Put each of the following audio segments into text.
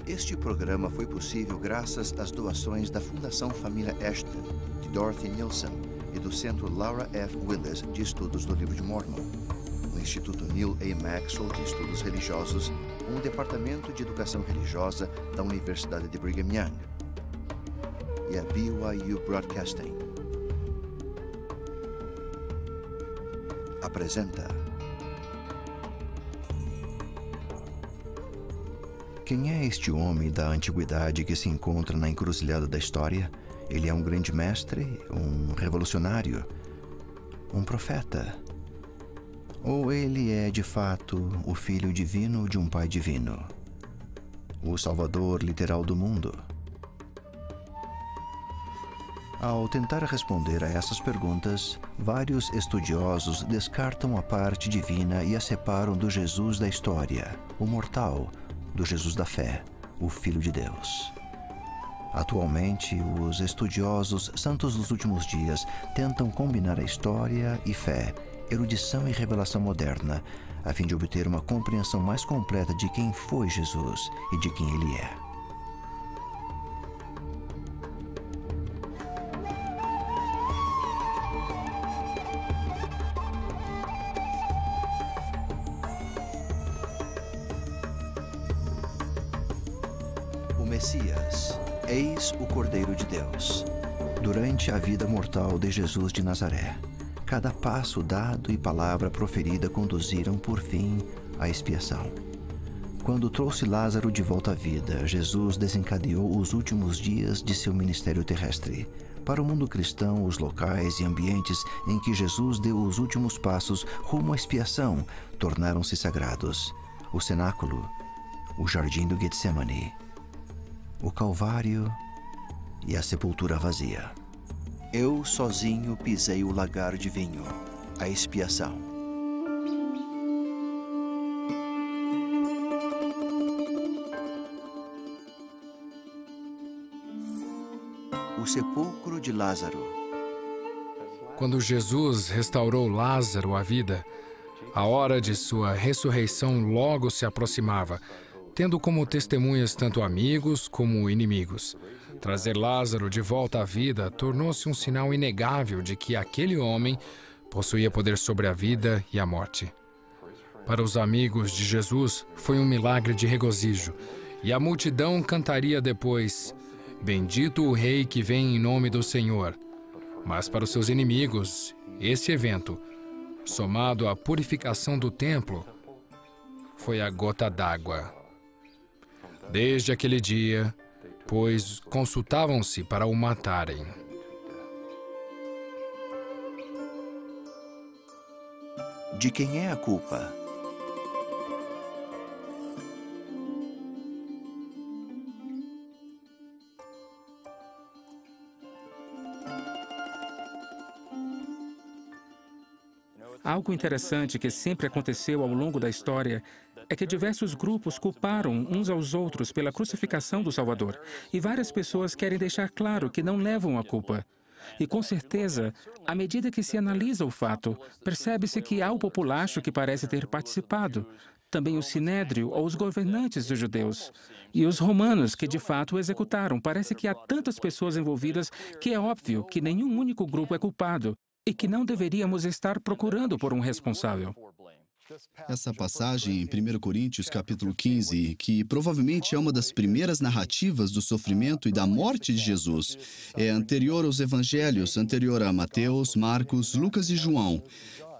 Este programa foi possível graças às doações da Fundação Família Ashton, de Dorothy Nilsson, e do Centro Laura F. Willis de Estudos do Livro de Mormon, o Instituto Neil A. Maxwell de Estudos Religiosos, um departamento de educação religiosa da Universidade de Brigham Young, e a BYU Broadcasting. Apresenta. Quem é este homem da antiguidade que se encontra na encruzilhada da história? Ele é um grande mestre, um revolucionário, um profeta? Ou ele é, de fato, o filho divino de um pai divino? O salvador literal do mundo? Ao tentar responder a essas perguntas, vários estudiosos descartam a parte divina e a separam do Jesus da história, o mortal, do Jesus da fé, o Filho de Deus. Atualmente, os estudiosos santos dos últimos dias tentam combinar a história e fé, erudição e revelação moderna, a fim de obter uma compreensão mais completa de quem foi Jesus e de quem ele é. O Messias, eis o Cordeiro de Deus. Durante a vida mortal de Jesus de Nazaré, cada passo dado e palavra proferida conduziram, por fim, à expiação. Quando trouxe Lázaro de volta à vida, Jesus desencadeou os últimos dias de seu ministério terrestre. Para o mundo cristão, os locais e ambientes em que Jesus deu os últimos passos rumo à expiação tornaram-se sagrados. O cenáculo, o jardim do Getsemane, o Calvário e a sepultura vazia. Eu sozinho pisei o lagar de vinho, a expiação. O sepulcro de Lázaro. Quando Jesus restaurou Lázaro à vida, a hora de sua ressurreição logo se aproximava, tendo como testemunhas tanto amigos como inimigos. Trazer Lázaro de volta à vida tornou-se um sinal inegável de que aquele homem possuía poder sobre a vida e a morte. Para os amigos de Jesus, foi um milagre de regozijo, e a multidão cantaria depois: "Bendito o Rei que vem em nome do Senhor." Mas para os seus inimigos, esse evento, somado à purificação do templo, foi a gota d'água. Desde aquele dia, pois consultavam-se para o matarem. De quem é a culpa? Algo interessante que sempre aconteceu ao longo da história é que diversos grupos culparam uns aos outros pela crucificação do Salvador, e várias pessoas querem deixar claro que não levam a culpa. E com certeza, à medida que se analisa o fato, percebe-se que há o populacho que parece ter participado, também o sinédrio ou os governantes dos judeus, e os romanos que de fato o executaram. Parece que há tantas pessoas envolvidas que é óbvio que nenhum único grupo é culpado e que não deveríamos estar procurando por um responsável. Essa passagem em 1 Coríntios, capítulo 15, que provavelmente é uma das primeiras narrativas do sofrimento e da morte de Jesus, é anterior aos evangelhos, anterior a Mateus, Marcos, Lucas e João.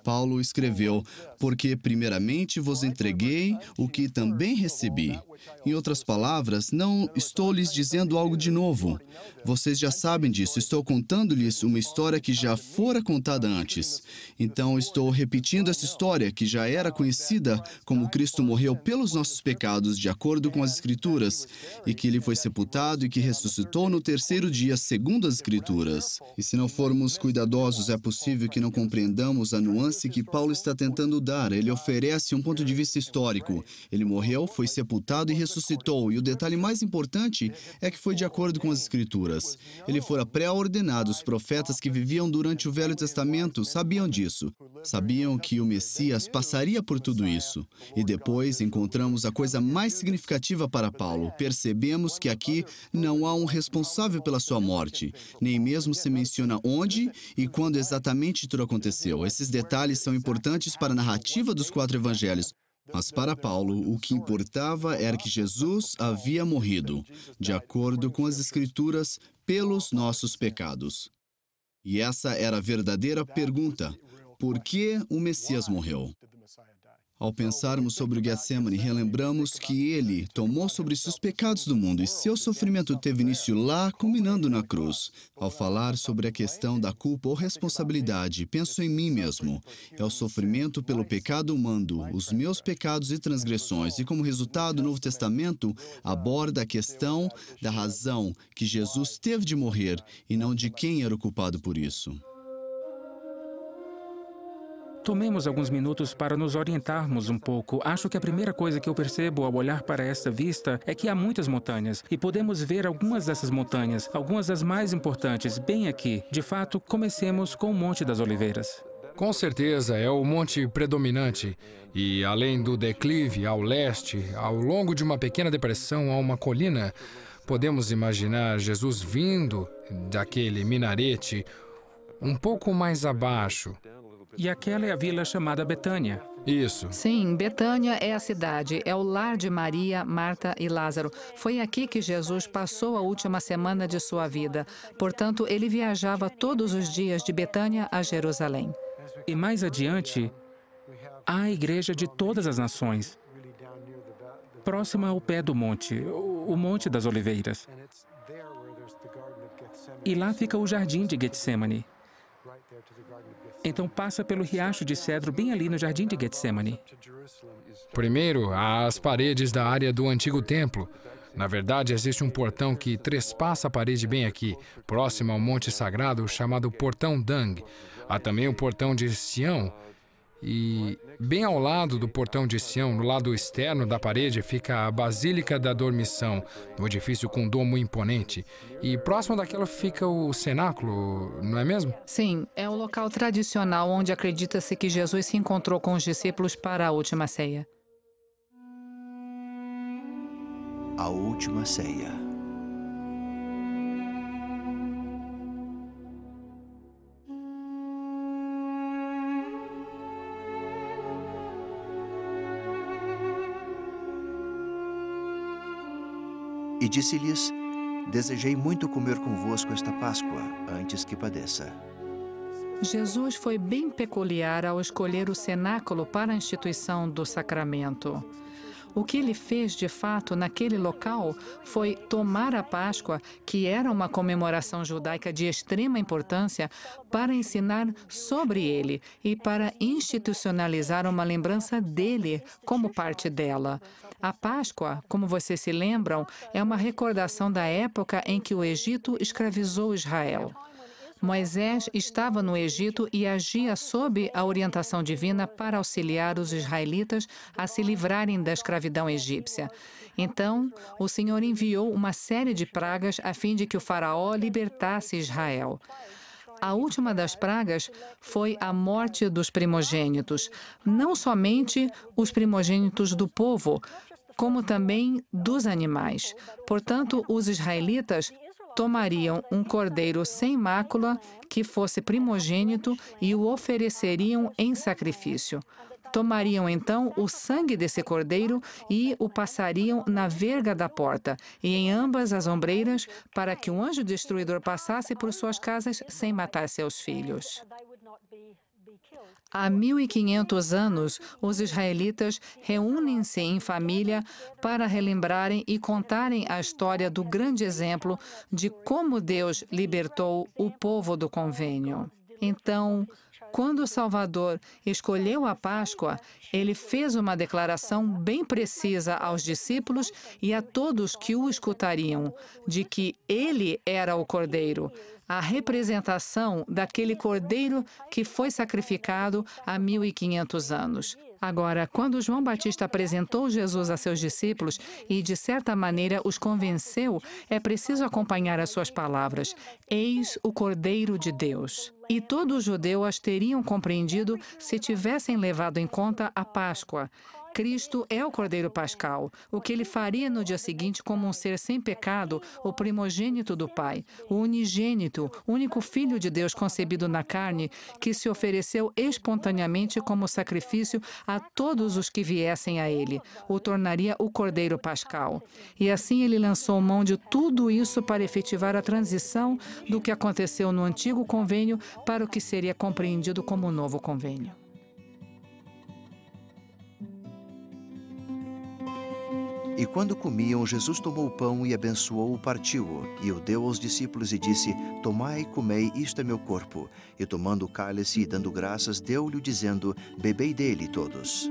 Paulo escreveu: "Porque primeiramente vos entreguei o que também recebi." Em outras palavras, não estou lhes dizendo algo de novo. Vocês já sabem disso. Estou contando-lhes uma história que já fora contada antes. Então, estou repetindo essa história que já era conhecida, como Cristo morreu pelos nossos pecados, de acordo com as Escrituras, e que ele foi sepultado e que ressuscitou no terceiro dia, segundo as Escrituras. E se não formos cuidadosos, é possível que não compreendamos a nuance nuance que Paulo está tentando dar. Ele oferece um ponto de vista histórico. Ele morreu, foi sepultado e ressuscitou. E o detalhe mais importante é que foi de acordo com as Escrituras. Ele fora pré-ordenado. Os profetas que viviam durante o Velho Testamento sabiam disso. Sabiam que o Messias passaria por tudo isso. E depois encontramos a coisa mais significativa para Paulo. Percebemos que aqui não há um responsável pela sua morte. Nem mesmo se menciona onde e quando exatamente tudo aconteceu. Esses detalhes são importantes para a narrativa dos 4 evangelhos. Mas para Paulo, o que importava era que Jesus havia morrido, de acordo com as Escrituras, pelos nossos pecados. E essa era a verdadeira pergunta: por que o Messias morreu? Ao pensarmos sobre o Getsemane, relembramos que ele tomou sobre si os pecados do mundo e seu sofrimento teve início lá, culminando na cruz. Ao falar sobre a questão da culpa ou responsabilidade, penso em mim mesmo. É o sofrimento pelo pecado humano, os meus pecados e transgressões, e como resultado, o Novo Testamento aborda a questão da razão que Jesus teve de morrer e não de quem era o culpado por isso. Tomemos alguns minutos para nos orientarmos um pouco. Acho que a primeira coisa que eu percebo ao olhar para esta vista é que há muitas montanhas, e podemos ver algumas dessas montanhas, algumas das mais importantes, bem aqui. De fato, comecemos com o Monte das Oliveiras. Com certeza, é o monte predominante. E além do declive ao leste, ao longo de uma pequena depressão, há uma colina. Podemos imaginar Jesus vindo daquele minarete um pouco mais abaixo. E aquela é a vila chamada Betânia. Isso. Sim, Betânia é a cidade, é o lar de Maria, Marta e Lázaro. Foi aqui que Jesus passou a última semana de sua vida. Portanto, ele viajava todos os dias de Betânia a Jerusalém. E mais adiante, há a Igreja de Todas as Nações, próxima ao pé do monte, o Monte das Oliveiras. E lá fica o Jardim de Getsemane. Então passa pelo riacho de cedro bem ali no Jardim de Getsemane. Primeiro, há as paredes da área do antigo templo. Na verdade, existe um portão que trespassa a parede bem aqui, próximo ao Monte Sagrado, chamado Portão Dang. Há também o Portão de Sião. E bem ao lado do Portão de Sião, no lado externo da parede, fica a Basílica da Dormição, um edifício com domo imponente. E próximo daquela fica o cenáculo, não é mesmo? Sim, é o local tradicional onde acredita-se que Jesus se encontrou com os discípulos para a última ceia. A última ceia. E disse-lhes: desejei muito comer convosco esta Páscoa, antes que padeça. Jesus foi bem peculiar ao escolher o cenáculo para a instituição do sacramento. O que ele fez, de fato, naquele local foi tomar a Páscoa, que era uma comemoração judaica de extrema importância, para ensinar sobre ele e para institucionalizar uma lembrança dele como parte dela. A Páscoa, como vocês se lembram, é uma recordação da época em que o Egito escravizou Israel. Moisés estava no Egito e agia sob a orientação divina para auxiliar os israelitas a se livrarem da escravidão egípcia. Então, o Senhor enviou uma série de pragas a fim de que o faraó libertasse Israel. A última das pragas foi a morte dos primogênitos, não somente os primogênitos do povo, como também dos animais. Portanto, os israelitas tomariam um cordeiro sem mácula, que fosse primogênito, e o ofereceriam em sacrifício. Tomariam então o sangue desse cordeiro e o passariam na verga da porta e em ambas as ombreiras, para que o anjo destruidor passasse por suas casas sem matar seus filhos. Há 1.500 anos, os israelitas reúnem-se em família para relembrarem e contarem a história do grande exemplo de como Deus libertou o povo do convênio. Então, quando o Salvador escolheu a Páscoa, ele fez uma declaração bem precisa aos discípulos e a todos que o escutariam, de que ele era o Cordeiro, a representação daquele Cordeiro que foi sacrificado há 1500 anos. Agora, quando João Batista apresentou Jesus a seus discípulos e, de certa maneira, os convenceu, é preciso acompanhar as suas palavras. Eis o Cordeiro de Deus. E todo judeu as teriam compreendido se tivessem levado em conta a Páscoa. Cristo é o Cordeiro Pascal, o que ele faria no dia seguinte como um ser sem pecado, o primogênito do Pai, o unigênito, único Filho de Deus concebido na carne, que se ofereceu espontaneamente como sacrifício a todos os que viessem a ele, o tornaria o Cordeiro Pascal. E assim ele lançou mão de tudo isso para efetivar a transição do que aconteceu no antigo convênio para o que seria compreendido como o novo convênio. E quando comiam, Jesus tomou o pão e abençoou-o, partiu-o, e o deu aos discípulos e disse: Tomai e comei, isto é meu corpo. E tomando o cálice e dando graças, deu-lhe, dizendo: Bebei dele todos.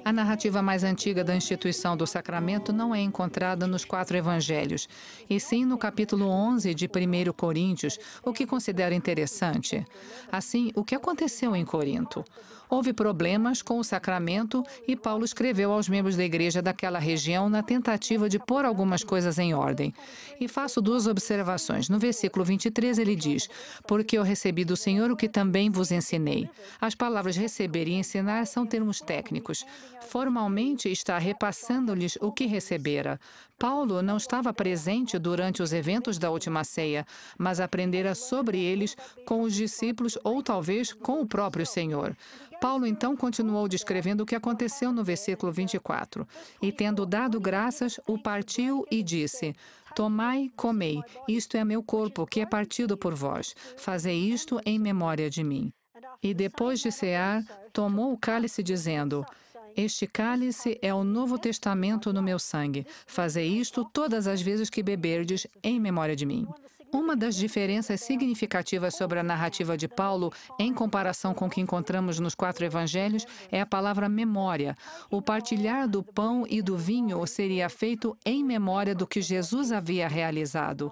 A narrativa mais antiga da instituição do sacramento não é encontrada nos 4 evangelhos, e sim no capítulo 11 de 1 Coríntios, o que considero interessante. Assim, o que aconteceu em Corinto? Houve problemas com o sacramento e Paulo escreveu aos membros da igreja daquela região na tentativa de pôr algumas coisas em ordem. E faço 2 observações. No versículo 23 ele diz: Porque eu recebi do Senhor o que também vos ensinei. As palavras receber e ensinar são termos técnicos. Formalmente está repassando-lhes o que recebera. Paulo não estava presente durante os eventos da última ceia, mas aprendera sobre eles com os discípulos ou talvez com o próprio Senhor. Paulo então continuou descrevendo o que aconteceu no versículo 24. E tendo dado graças, o partiu e disse: Tomai, comei, isto é meu corpo, que é partido por vós. Fazei isto em memória de mim. E depois de cear, tomou o cálice, dizendo: Este cálice é o novo testamento no meu sangue. Fazei isto todas as vezes que beberdes em memória de mim. Uma das diferenças significativas sobre a narrativa de Paulo, em comparação com o que encontramos nos 4 evangelhos, é a palavra memória. O partilhar do pão e do vinho seria feito em memória do que Jesus havia realizado.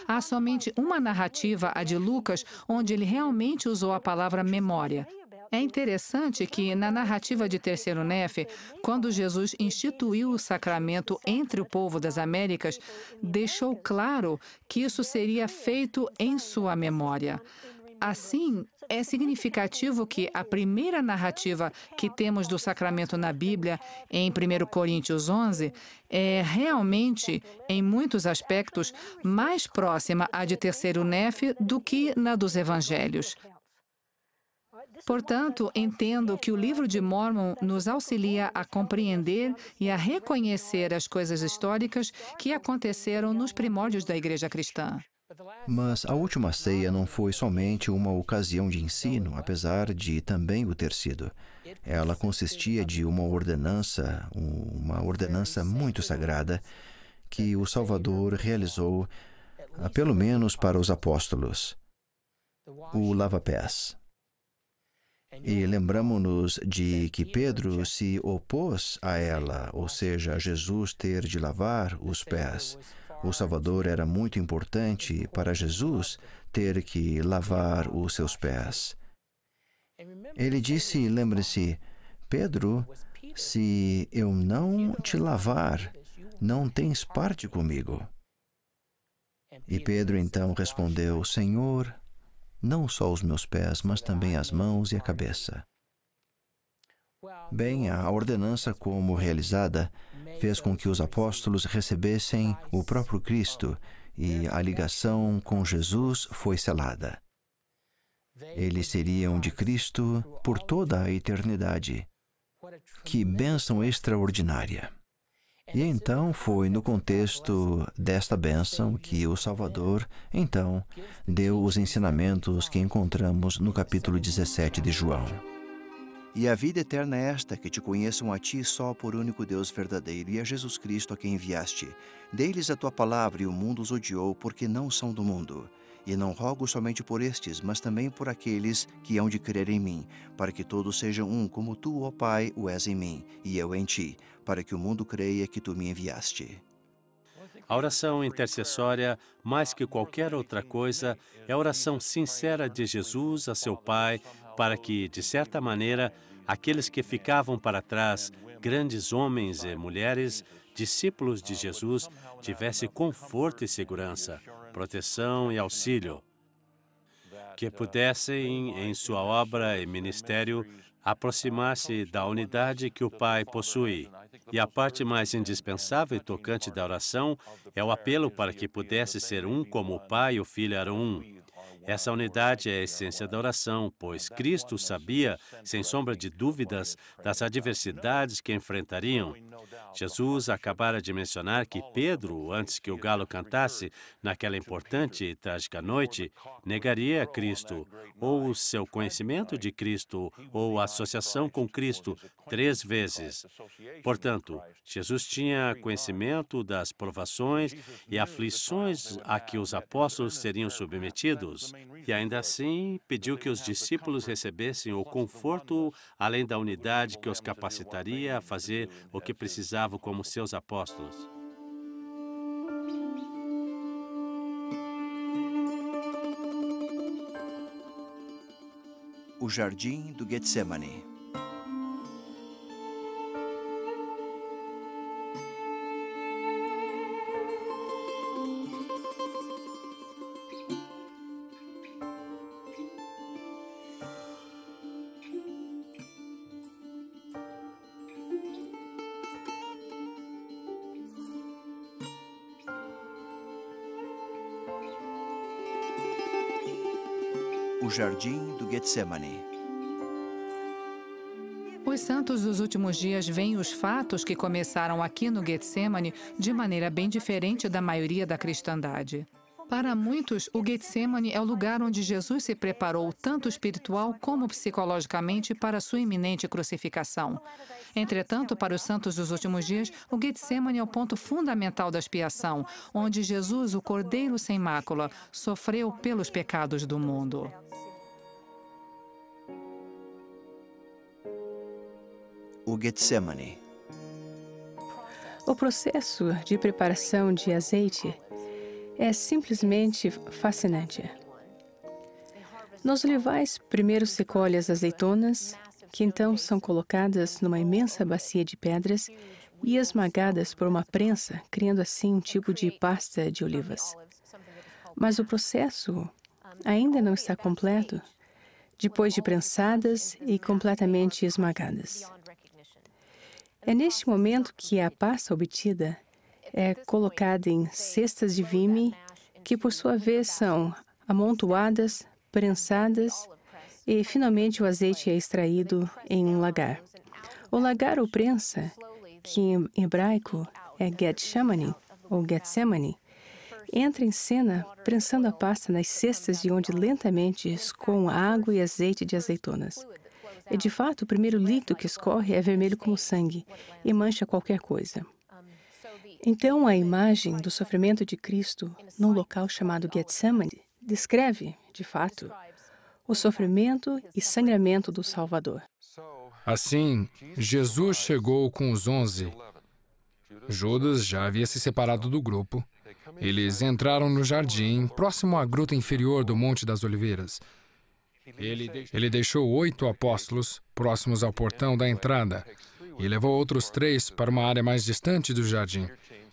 Há somente uma narrativa, a de Lucas, onde ele realmente usou a palavra memória. É interessante que, na narrativa de Terceiro Nefe, quando Jesus instituiu o sacramento entre o povo das Américas, deixou claro que isso seria feito em sua memória. Assim, é significativo que a primeira narrativa que temos do sacramento na Bíblia, em 1 Coríntios 11, é realmente, em muitos aspectos, mais próxima à de Terceiro Nefe do que na dos Evangelhos. Portanto, entendo que o livro de Mórmon nos auxilia a compreender e a reconhecer as coisas históricas que aconteceram nos primórdios da Igreja cristã. Mas a última ceia não foi somente uma ocasião de ensino, apesar de também o ter sido. Ela consistia de uma ordenança muito sagrada que o Salvador realizou, pelo menos para os apóstolos, o lava-pés. E lembramo-nos de que Pedro se opôs a ela, ou seja, a Jesus ter de lavar os pés. O Salvador era muito importante para Jesus ter que lavar os seus pés. Ele disse, lembre-se, Pedro, se eu não te lavar, não tens parte comigo. E Pedro então respondeu, Senhor, não só os meus pés, mas também as mãos e a cabeça. Bem, a ordenança como realizada fez com que os apóstolos recebessem o próprio Cristo e a ligação com Jesus foi selada. Eles seriam de Cristo por toda a eternidade. Que bênção extraordinária! E então foi no contexto desta bênção que o Salvador, então, deu os ensinamentos que encontramos no capítulo 17 de João. E a vida eterna é esta, que te conheçam a ti só por único Deus verdadeiro e a Jesus Cristo a quem enviaste. Dei-lhes a tua palavra e o mundo os odiou porque não são do mundo. E não rogo somente por estes, mas também por aqueles que hão de crer em mim, para que todos sejam um, como tu, ó Pai, o és em mim, e eu em ti, para que o mundo creia que tu me enviaste. A oração intercessória, mais que qualquer outra coisa, é a oração sincera de Jesus a seu Pai, para que, de certa maneira, aqueles que ficavam para trás, grandes homens e mulheres, discípulos de Jesus, tivessem conforto e segurança, proteção e auxílio, que pudessem, em sua obra e ministério, aproximar-se da unidade que o Pai possui. E a parte mais indispensável e tocante da oração é o apelo para que pudesse ser um como o Pai e o Filho eram um. Essa unidade é a essência da oração, pois Cristo sabia, sem sombra de dúvidas, das adversidades que enfrentariam. Jesus acabara de mencionar que Pedro, antes que o galo cantasse, naquela importante e trágica noite, negaria Cristo, ou o seu conhecimento de Cristo, ou a associação com Cristo, 3 vezes. Portanto, Jesus tinha conhecimento das provações e aflições a que os apóstolos seriam submetidos. E ainda assim, pediu que os discípulos recebessem o conforto, além da unidade que os capacitaria a fazer o que precisavam como seus apóstolos. O Jardim do Getsemane. O Jardim do Getsemane. Os santos dos últimos dias veem os fatos que começaram aqui no Getsemane de maneira bem diferente da maioria da cristandade. Para muitos, o Getsemane é o lugar onde Jesus se preparou tanto espiritual como psicologicamente para sua iminente crucificação. Entretanto, para os santos dos últimos dias, o Getsemane é o ponto fundamental da expiação, onde Jesus, o Cordeiro sem mácula, sofreu pelos pecados do mundo. O Getsemane. O processo de preparação de azeite é simplesmente fascinante. Nos olivais, primeiro se colhe as azeitonas, que então são colocadas numa imensa bacia de pedras e esmagadas por uma prensa, criando assim um tipo de pasta de olivas. Mas o processo ainda não está completo depois de prensadas e completamente esmagadas. É neste momento que a pasta obtida é colocada em cestas de vime, que por sua vez são amontoadas, prensadas e finalmente o azeite é extraído em um lagar. O lagar ou prensa, que em hebraico é Getsemane ou Getsemane, entra em cena prensando a pasta nas cestas de onde lentamente escoam água e azeite de azeitonas. E, de fato, o primeiro líquido que escorre é vermelho como sangue e mancha qualquer coisa. Então, a imagem do sofrimento de Cristo num local chamado Getsemane descreve, de fato, o sofrimento e sangramento do Salvador. Assim, Jesus chegou com os 11. Judas já havia se separado do grupo. Eles entraram no jardim, próximo à gruta inferior do Monte das Oliveiras. Ele deixou 8 apóstolos próximos ao portão da entrada e levou outros 3 para uma área mais distante do jardim.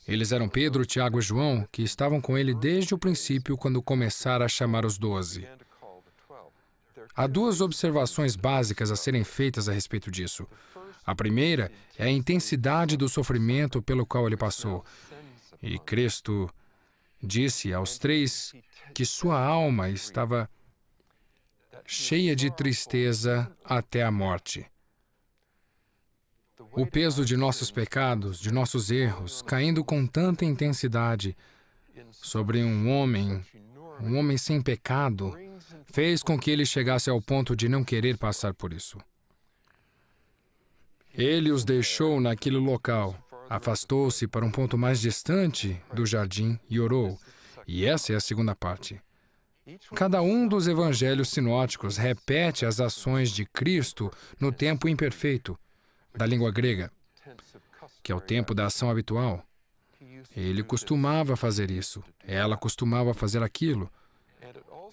Eles eram Pedro, Tiago e João, que estavam com ele desde o princípio, quando começara a chamar os 12. Há 2 observações básicas a serem feitas a respeito disso. A primeira é a intensidade do sofrimento pelo qual ele passou. E Cristo disse aos 3 que sua alma estava cheia de tristeza até a morte. O peso de nossos pecados, de nossos erros, caindo com tanta intensidade sobre um homem sem pecado, fez com que ele chegasse ao ponto de não querer passar por isso. Ele os deixou naquele local, afastou-se para um ponto mais distante do jardim e orou. E essa é a segunda parte. Cada um dos evangelhos sinóticos repete as ações de Cristo no tempo imperfeito, da língua grega, que é o tempo da ação habitual. Ele costumava fazer isso, ela costumava fazer aquilo.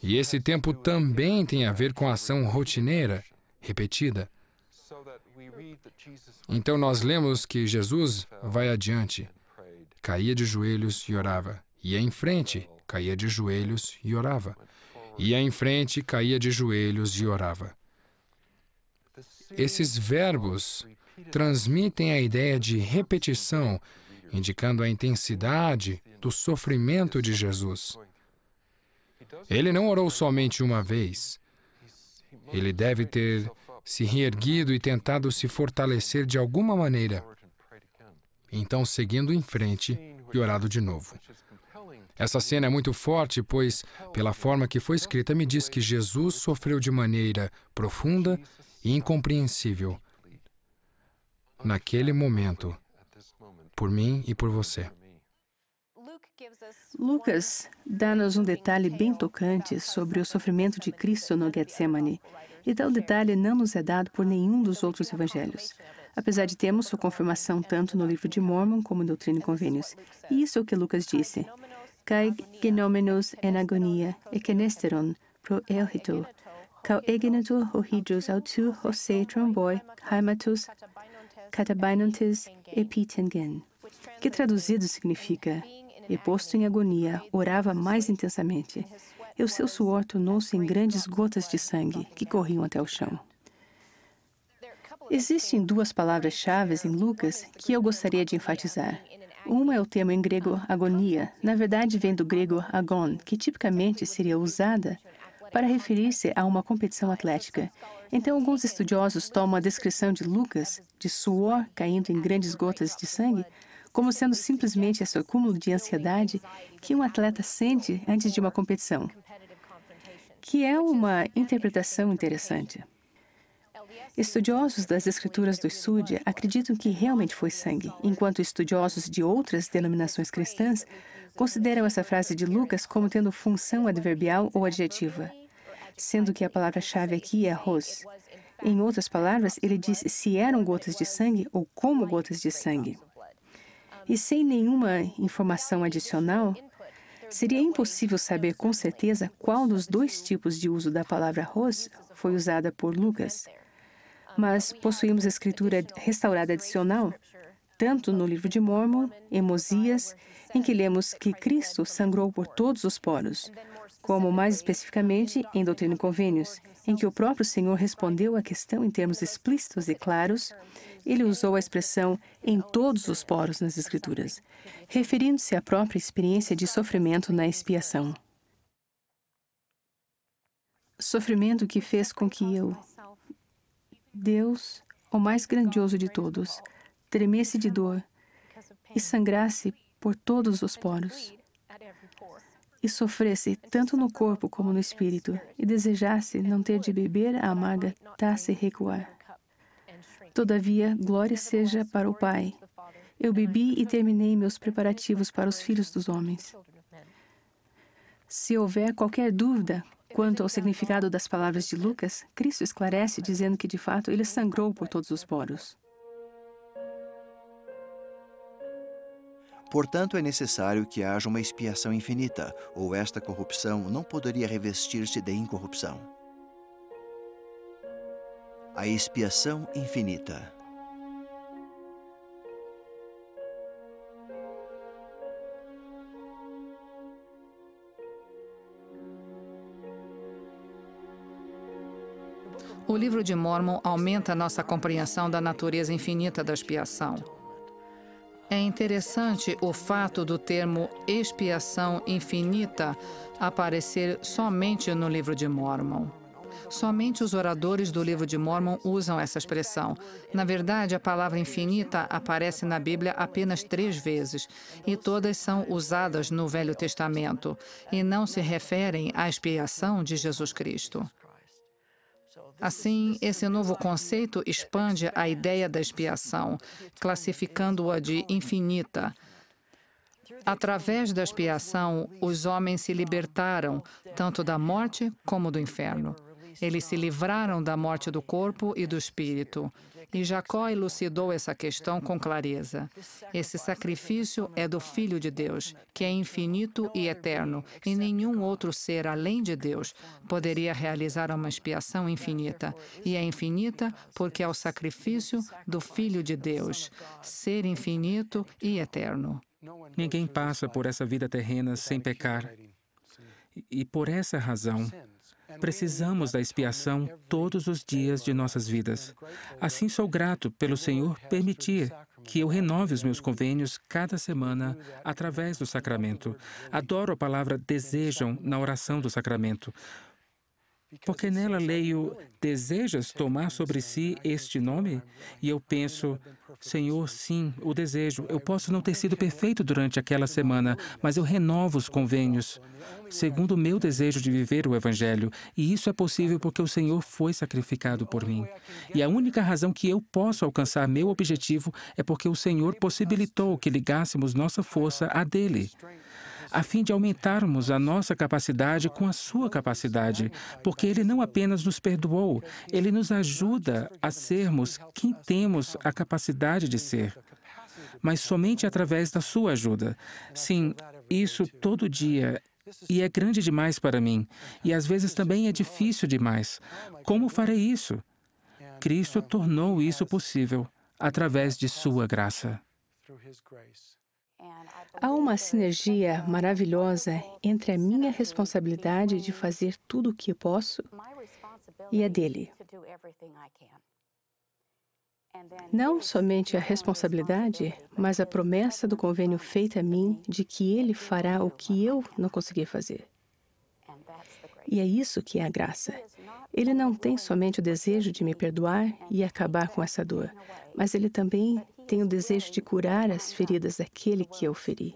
E esse tempo também tem a ver com a ação rotineira, repetida. Então nós lemos que Jesus vai adiante, caía de joelhos e orava. Ia em frente, caía de joelhos e orava. Ia em frente, caía de joelhos e orava. Esses verbos transmitem a ideia de repetição, indicando a intensidade do sofrimento de Jesus. Ele não orou somente uma vez. Ele deve ter se reerguido e tentado se fortalecer de alguma maneira. Então, seguindo em frente e orado de novo. Essa cena é muito forte, pois, pela forma que foi escrita, me diz que Jesus sofreu de maneira profunda e incompreensível naquele momento, por mim e por você. Lucas dá-nos um detalhe bem tocante sobre o sofrimento de Cristo no Getsemane, e tal detalhe não nos é dado por nenhum dos outros evangelhos, apesar de termos sua confirmação tanto no livro de Mórmon como em Doutrina e Convênios. E isso é o que Lucas disse. Kai genomenos en agonia, ekenesteron pro elhito, kau egenetu horridros autu hose tromboi, haimatus, catabainontes epitengen, que traduzido significa, e posto em agonia, orava mais intensamente, e o seu suor tornou-se em grandes gotas de sangue que corriam até o chão. Existem duas palavras-chave em Lucas que eu gostaria de enfatizar. Uma é o termo em grego agonia, na verdade vem do grego agon, que tipicamente seria usada para referir-se a uma competição atlética. Então, alguns estudiosos tomam a descrição de Lucas, de suor caindo em grandes gotas de sangue, como sendo simplesmente esse acúmulo de ansiedade que um atleta sente antes de uma competição, que é uma interpretação interessante. Estudiosos das escrituras do Súdia acreditam que realmente foi sangue, enquanto estudiosos de outras denominações cristãs consideram essa frase de Lucas como tendo função adverbial ou adjetiva, sendo que a palavra-chave aqui é hos. Em outras palavras, ele diz se eram gotas de sangue ou como gotas de sangue. E sem nenhuma informação adicional, seria impossível saber com certeza qual dos dois tipos de uso da palavra hos foi usada por Lucas. Mas possuímos a escritura restaurada adicional, tanto no livro de Mórmon, em Mosias, em que lemos que Cristo sangrou por todos os poros, como mais especificamente em Doutrina e Convênios, em que o próprio Senhor respondeu à questão em termos explícitos e claros. Ele usou a expressão em todos os poros nas Escrituras, referindo-se à própria experiência de sofrimento na expiação. Sofrimento que fez com que eu, Deus, o mais grandioso de todos, tremesse de dor e sangrasse por todos os poros, e sofresse tanto no corpo como no espírito, e desejasse não ter de beber a amarga taça e recuar. Todavia, glória seja para o Pai. Eu bebi e terminei meus preparativos para os filhos dos homens. Se houver qualquer dúvida quanto ao significado das palavras de Lucas, Cristo esclarece dizendo que, de fato, ele sangrou por todos os poros. Portanto, é necessário que haja uma expiação infinita, ou esta corrupção não poderia revestir-se de incorrupção. A expiação infinita. O livro de Mórmon aumenta nossa compreensão da natureza infinita da expiação. É interessante o fato do termo expiação infinita aparecer somente no livro de Mórmon. Somente os oradores do livro de Mórmon usam essa expressão. Na verdade, a palavra infinita aparece na Bíblia apenas 3 vezes, e todas são usadas no Velho Testamento, e não se referem à expiação de Jesus Cristo. Assim, esse novo conceito expande a ideia da expiação, classificando-a de infinita. Através da expiação, os homens se libertaram tanto da morte como do inferno. Eles se livraram da morte do corpo e do espírito. E Jacó elucidou essa questão com clareza. Esse sacrifício é do Filho de Deus, que é infinito e eterno, e nenhum outro ser além de Deus poderia realizar uma expiação infinita. E é infinita porque é o sacrifício do Filho de Deus, ser infinito e eterno. Ninguém passa por essa vida terrena sem pecar. E por essa razão, precisamos da expiação todos os dias de nossas vidas. Assim, sou grato pelo Senhor permitir que eu renove os meus convênios cada semana através do sacramento. Adoro a palavra desejam na oração do sacramento, porque nela leio, desejas tomar sobre si este nome? E eu penso, Senhor, sim, o desejo. Eu posso não ter sido perfeito durante aquela semana, mas eu renovo os convênios, segundo o meu desejo de viver o Evangelho. E isso é possível porque o Senhor foi sacrificado por mim. E a única razão que eu posso alcançar meu objetivo é porque o Senhor possibilitou que ligássemos nossa força à dele, a fim de aumentarmos a nossa capacidade com a sua capacidade, porque Ele não apenas nos perdoou, Ele nos ajuda a sermos quem temos a capacidade de ser, mas somente através da sua ajuda. Sim, isso todo dia, e é grande demais para mim, e às vezes também é difícil demais. Como farei isso? Cristo tornou isso possível através de sua graça. Há uma sinergia maravilhosa entre a minha responsabilidade de fazer tudo o que eu posso e a dele. Não somente a responsabilidade, mas a promessa do convênio feita a mim de que ele fará o que eu não consegui fazer. E é isso que é a graça. Ele não tem somente o desejo de me perdoar e acabar com essa dor, mas ele também tem o desejo de curar as feridas daquele que eu feri.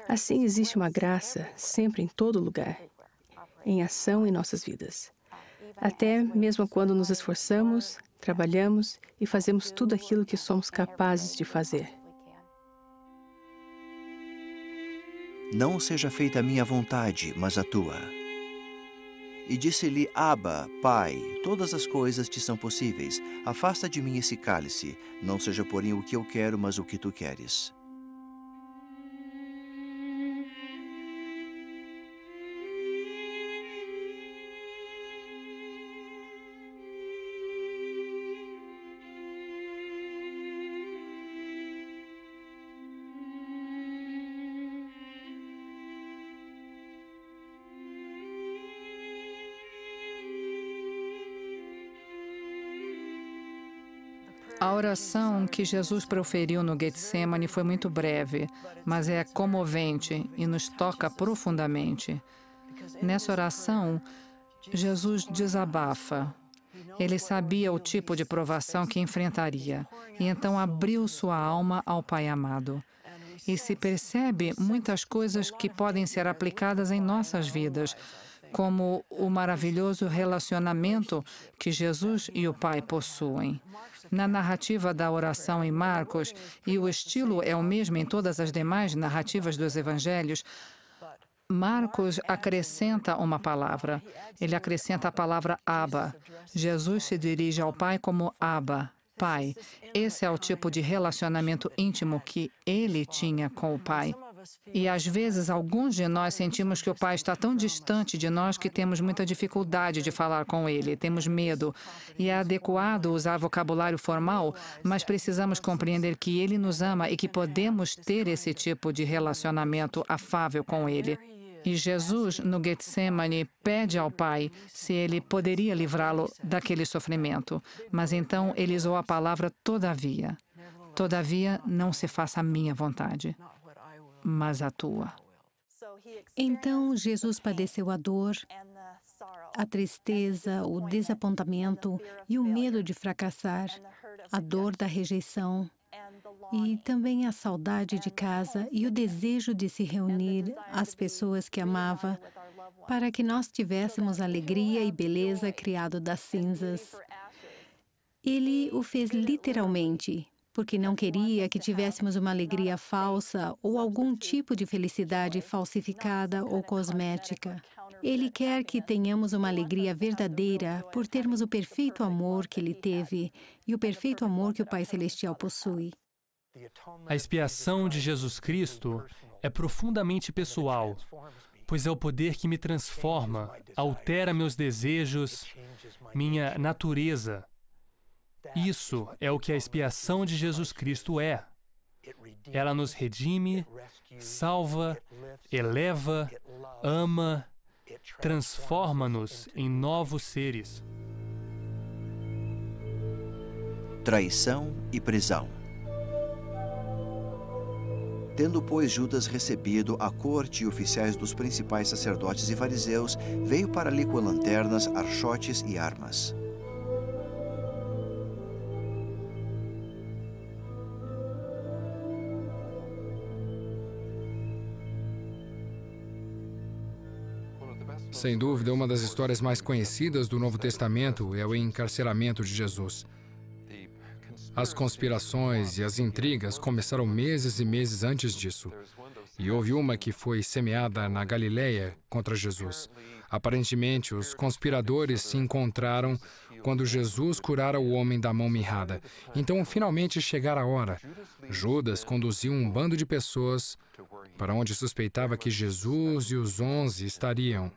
Assim, existe uma graça sempre em todo lugar, em ação em nossas vidas. Até mesmo quando nos esforçamos, trabalhamos e fazemos tudo aquilo que somos capazes de fazer. Não seja feita a minha vontade, mas a tua. E disse-lhe, Abba, Pai, todas as coisas te são possíveis. Afasta de mim esse cálice. Não seja, porém, o que eu quero, mas o que tu queres. A oração que Jesus proferiu no Getsemane foi muito breve, mas é comovente e nos toca profundamente. Nessa oração, Jesus desabafa. Ele sabia o tipo de provação que enfrentaria, e então abriu sua alma ao Pai amado. E se percebe muitas coisas que podem ser aplicadas em nossas vidas, como o maravilhoso relacionamento que Jesus e o Pai possuem. Na narrativa da oração em Marcos, e o estilo é o mesmo em todas as demais narrativas dos evangelhos, Marcos acrescenta uma palavra. Ele acrescenta a palavra Abba. Jesus se dirige ao Pai como Abba, Pai. Esse é o tipo de relacionamento íntimo que ele tinha com o Pai. E às vezes alguns de nós sentimos que o Pai está tão distante de nós que temos muita dificuldade de falar com Ele, temos medo. E é adequado usar vocabulário formal, mas precisamos compreender que Ele nos ama e que podemos ter esse tipo de relacionamento afável com Ele. E Jesus, no Getsemane, pede ao Pai se Ele poderia livrá-lo daquele sofrimento. Mas então Ele usou a palavra todavia. Todavia, não se faça a minha vontade, mas a tua. Então, Jesus padeceu a dor, a tristeza, o desapontamento e o medo de fracassar, a dor da rejeição e também a saudade de casa e o desejo de se reunir às pessoas que amava, para que nós tivéssemos alegria e beleza criado das cinzas. Ele o fez literalmente, porque não queria que tivéssemos uma alegria falsa ou algum tipo de felicidade falsificada ou cosmética. Ele quer que tenhamos uma alegria verdadeira por termos o perfeito amor que Ele teve e o perfeito amor que o Pai Celestial possui. A expiação de Jesus Cristo é profundamente pessoal, pois é o poder que me transforma, altera meus desejos, minha natureza. Isso é o que a expiação de Jesus Cristo é. Ela nos redime, salva, eleva, ama, transforma-nos em novos seres. Traição e prisão. Tendo, pois, Judas recebido a corte e oficiais dos principais sacerdotes e fariseus, veio para ali com lanternas, archotes e armas. Sem dúvida, uma das histórias mais conhecidas do Novo Testamento é o encarceramento de Jesus. As conspirações e as intrigas começaram meses e meses antes disso. E houve uma que foi semeada na Galileia contra Jesus. Aparentemente, os conspiradores se encontraram quando Jesus curara o homem da mão mirrada. Então, finalmente chegara a hora. Judas conduziu um bando de pessoas para onde suspeitava que Jesus e os 11 estariam.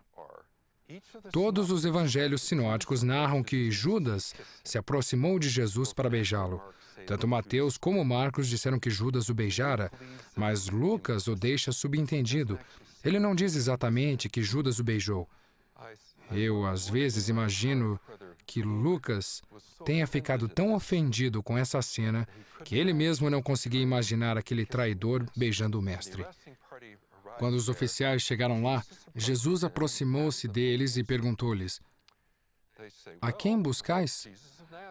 Todos os evangelhos sinóticos narram que Judas se aproximou de Jesus para beijá-lo. Tanto Mateus como Marcos disseram que Judas o beijara, mas Lucas o deixa subentendido. Ele não diz exatamente que Judas o beijou. Eu, às vezes, imagino que Lucas tenha ficado tão ofendido com essa cena que ele mesmo não conseguia imaginar aquele traidor beijando o mestre. Quando os oficiais chegaram lá, Jesus aproximou-se deles e perguntou-lhes: "A quem buscais?"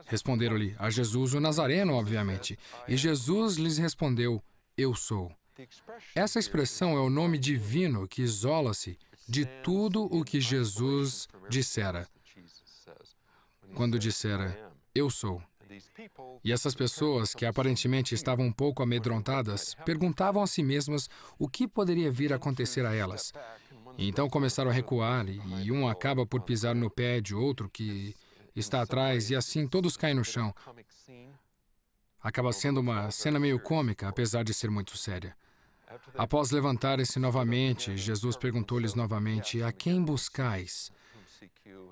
Responderam-lhe: "A Jesus o Nazareno, obviamente." E Jesus lhes respondeu: "Eu sou." Essa expressão é o nome divino que isola-se de tudo o que Jesus dissera. Quando dissera: "Eu sou." E essas pessoas, que aparentemente estavam um pouco amedrontadas, perguntavam a si mesmas o que poderia vir a acontecer a elas. E então começaram a recuar, e um acaba por pisar no pé de outro que está atrás, e assim todos caem no chão. Acaba sendo uma cena meio cômica, apesar de ser muito séria. Após levantarem-se novamente, Jesus perguntou-lhes novamente: "A quem buscais?"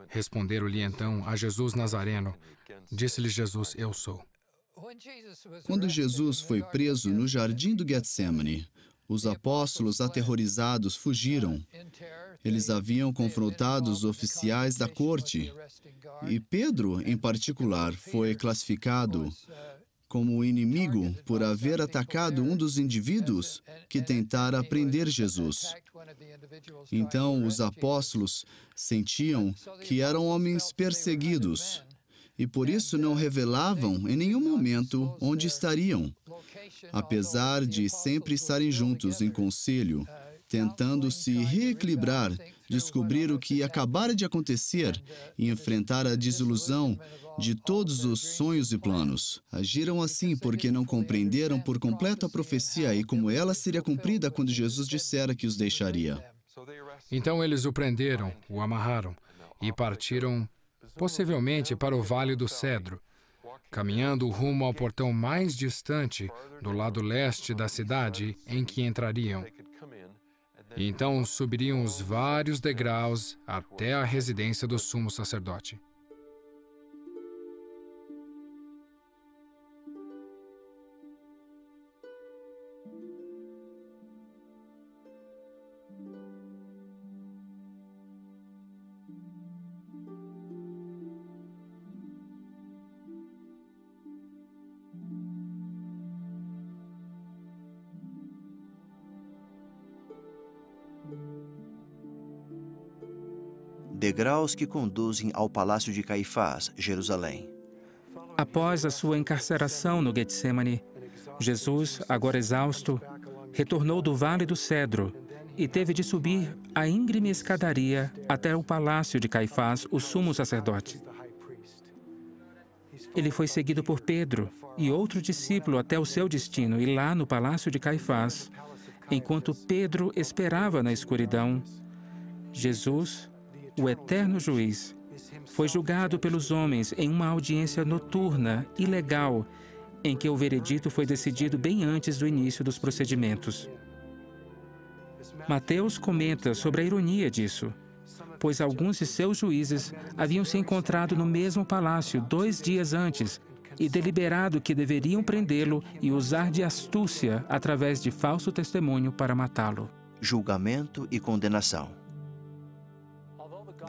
Responderam-lhe então: "A Jesus Nazareno." Disse-lhe Jesus: "Eu sou." Quando Jesus foi preso no jardim do Getsemane, os apóstolos aterrorizados fugiram. Eles haviam confrontado os oficiais da corte. E Pedro, em particular, foi classificado como inimigo por haver atacado um dos indivíduos que tentara prender Jesus. Então, os apóstolos sentiam que eram homens perseguidos e por isso não revelavam em nenhum momento onde estariam, apesar de sempre estarem juntos em conselho, tentando se reequilibrar, descobrir o que acabara de acontecer e enfrentar a desilusão de todos os sonhos e planos. Agiram assim porque não compreenderam por completo a profecia e como ela seria cumprida quando Jesus dissera que os deixaria. Então eles o prenderam, o amarraram e partiram possivelmente para o Vale do Cedro, caminhando rumo ao portão mais distante do lado leste da cidade em que entrariam. E então subiriam os vários degraus até a residência do sumo sacerdote. Degraus que conduzem ao Palácio de Caifás, Jerusalém. Após a sua encarceração no Getsemane, Jesus, agora exausto, retornou do Vale do Cedro e teve de subir a íngreme escadaria até o palácio de Caifás, o sumo sacerdote. Ele foi seguido por Pedro e outro discípulo até o seu destino, e lá no palácio de Caifás, enquanto Pedro esperava na escuridão, Jesus, o eterno juiz, foi julgado pelos homens em uma audiência noturna, ilegal, em que o veredito foi decidido bem antes do início dos procedimentos. Mateus comenta sobre a ironia disso, pois alguns de seus juízes haviam se encontrado no mesmo palácio 2 dias antes e deliberado que deveriam prendê-lo e usar de astúcia através de falso testemunho para matá-lo. Julgamento e condenação.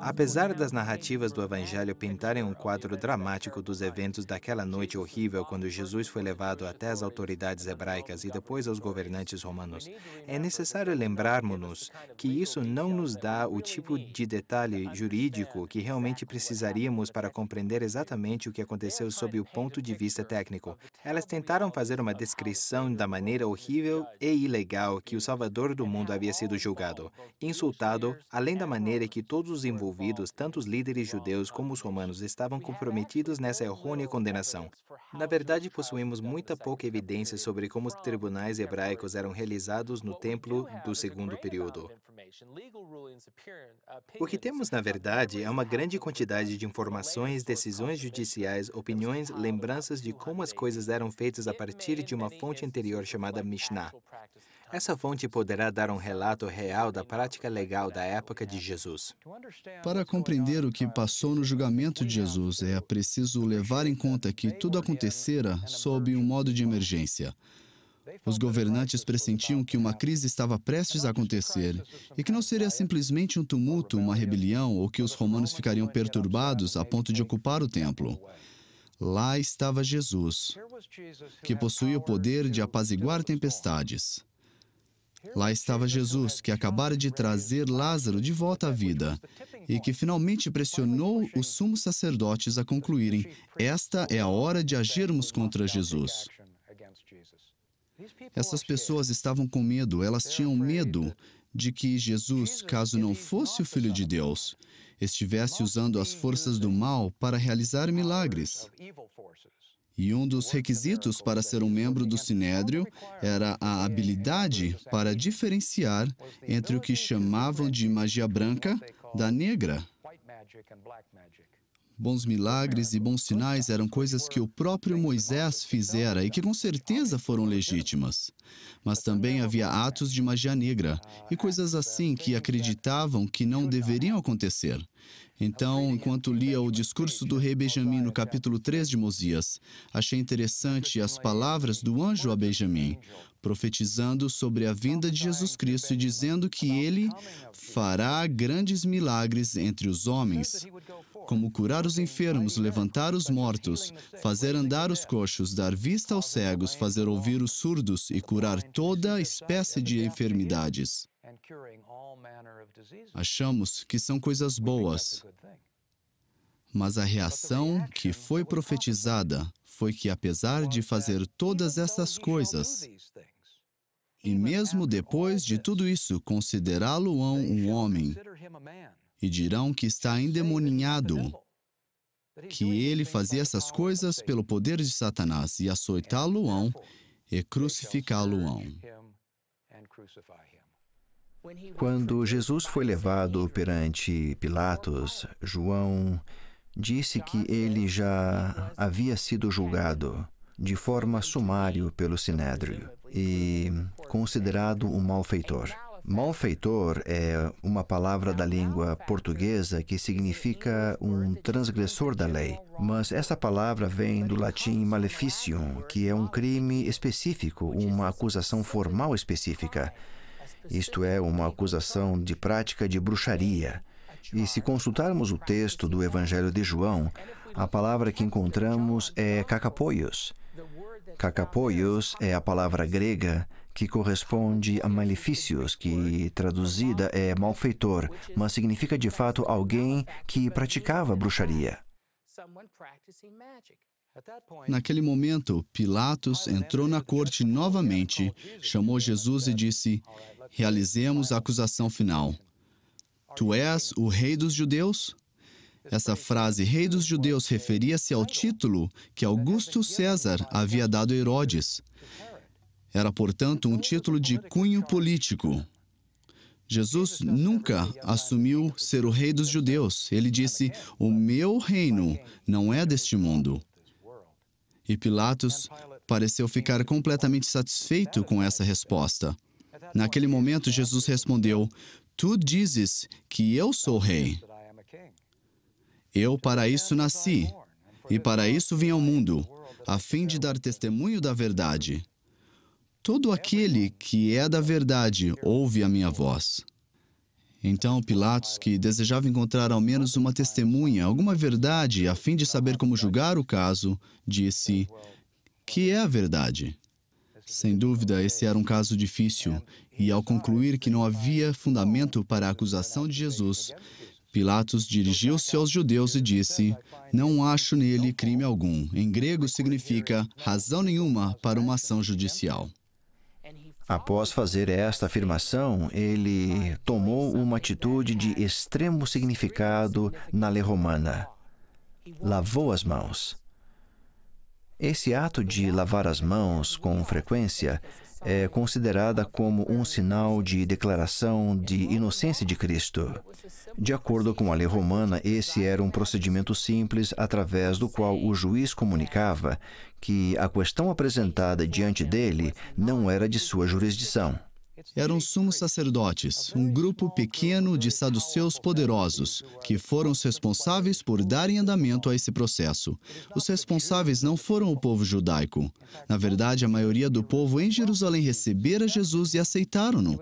Apesar das narrativas do Evangelho pintarem um quadro dramático dos eventos daquela noite horrível quando Jesus foi levado até as autoridades hebraicas e depois aos governantes romanos, é necessário lembrarmos-nos que isso não nos dá o tipo de detalhe jurídico que realmente precisaríamos para compreender exatamente o que aconteceu sob o ponto de vista técnico. Elas tentaram fazer uma descrição da maneira horrível e ilegal que o Salvador do mundo havia sido julgado, insultado, além da maneira que todos os envolvidos, tanto os líderes judeus como os romanos, estavam comprometidos nessa errônea condenação. Na verdade, possuímos muita pouca evidência sobre como os tribunais hebraicos eram realizados no templo do segundo período. O que temos, na verdade, é uma grande quantidade de informações, decisões judiciais, opiniões, lembranças de como as coisas eram feitas a partir de uma fonte anterior chamada Mishnah. Essa fonte poderá dar um relato real da prática legal da época de Jesus. Para compreender o que passou no julgamento de Jesus, é preciso levar em conta que tudo acontecera sob um modo de emergência. Os governantes pressentiam que uma crise estava prestes a acontecer e que não seria simplesmente um tumulto, uma rebelião ou que os romanos ficariam perturbados a ponto de ocupar o templo. Lá estava Jesus, que possuía o poder de apaziguar tempestades. Lá estava Jesus, que acabara de trazer Lázaro de volta à vida e que finalmente pressionou os sumos sacerdotes a concluírem: esta é a hora de agirmos contra Jesus. Essas pessoas estavam com medo, elas tinham medo de que Jesus, caso não fosse o Filho de Deus, estivesse usando as forças do mal para realizar milagres. E um dos requisitos para ser um membro do Sinédrio era a habilidade para diferenciar entre o que chamavam de magia branca da negra. Bons milagres e bons sinais eram coisas que o próprio Moisés fizera e que com certeza foram legítimas. Mas também havia atos de magia negra e coisas assim que acreditavam que não deveriam acontecer. Então, enquanto lia o discurso do rei Benjamim no capítulo 3 de Mosias, achei interessante as palavras do anjo a Benjamim, profetizando sobre a vinda de Jesus Cristo e dizendo que ele fará grandes milagres entre os homens, como curar os enfermos, levantar os mortos, fazer andar os coxos, dar vista aos cegos, fazer ouvir os surdos e curar toda espécie de enfermidades. Achamos que são coisas boas, mas a reação que foi profetizada foi que, apesar de fazer todas essas coisas, e mesmo depois de tudo isso, considerá-lo-ão um homem, e dirão que está endemoninhado, que ele fazia essas coisas pelo poder de Satanás, e açoitá-lo-ão e crucificá-lo-ão. Quando Jesus foi levado perante Pilatos, João disse que ele já havia sido julgado de forma sumária pelo Sinédrio e considerado um malfeitor. Malfeitor é uma palavra da língua portuguesa que significa um transgressor da lei, mas essa palavra vem do latim maleficium, que é um crime específico, uma acusação formal específica. Isto é, uma acusação de prática de bruxaria. E se consultarmos o texto do Evangelho de João, a palavra que encontramos é kakapoios. Kakapoios é a palavra grega que corresponde a malefícios, que traduzida é malfeitor, mas significa de fato alguém que praticava bruxaria. Naquele momento, Pilatos entrou na corte novamente, chamou Jesus e disse: realizemos a acusação final. Tu és o rei dos judeus? Essa frase, Rei dos Judeus, referia-se ao título que Augusto César havia dado a Herodes. Era, portanto, um título de cunho político. Jesus nunca assumiu ser o Rei dos Judeus. Ele disse, o meu reino não é deste mundo. E Pilatos pareceu ficar completamente satisfeito com essa resposta. Naquele momento, Jesus respondeu, tu dizes que eu sou rei. Eu para isso nasci, e para isso vim ao mundo, a fim de dar testemunho da verdade. Todo aquele que é da verdade ouve a minha voz. Então Pilatos, que desejava encontrar ao menos uma testemunha, alguma verdade, a fim de saber como julgar o caso, disse, que é a verdade? Sem dúvida, esse era um caso difícil, e ao concluir que não havia fundamento para a acusação de Jesus, Pilatos dirigiu-se aos judeus e disse, não acho nele crime algum. Em grego significa razão nenhuma para uma ação judicial. Após fazer esta afirmação, ele tomou uma atitude de extremo significado na lei romana. Lavou as mãos. Esse ato de lavar as mãos com frequência é considerada como um sinal de declaração de inocência de Cristo. De acordo com a lei romana, esse era um procedimento simples através do qual o juiz comunicava que a questão apresentada diante dele não era de sua jurisdição. Eram sumos sacerdotes, um grupo pequeno de saduceus poderosos, que foram os responsáveis por darem andamento a esse processo. Os responsáveis não foram o povo judaico. Na verdade, a maioria do povo em Jerusalém recebera Jesus e aceitaram-no.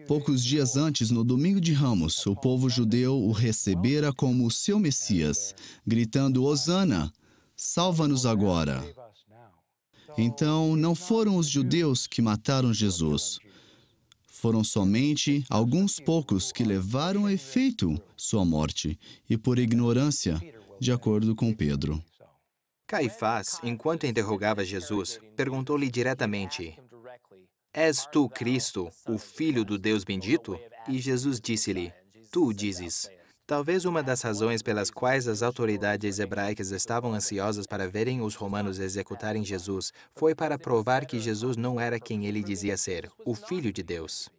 Poucos dias antes, no Domingo de Ramos, o povo judeu o recebera como o seu Messias, gritando, Hosana, salva-nos agora. Então, não foram os judeus que mataram Jesus. Foram somente alguns poucos que levaram a efeito sua morte, e por ignorância, de acordo com Pedro. Caifás, enquanto interrogava Jesus, perguntou-lhe diretamente, és tu Cristo, o Filho do Deus bendito? E Jesus disse-lhe, tu dizes. Talvez uma das razões pelas quais as autoridades hebraicas estavam ansiosas para verem os romanos executarem Jesus foi para provar que Jesus não era quem ele dizia ser, o Filho de Deus.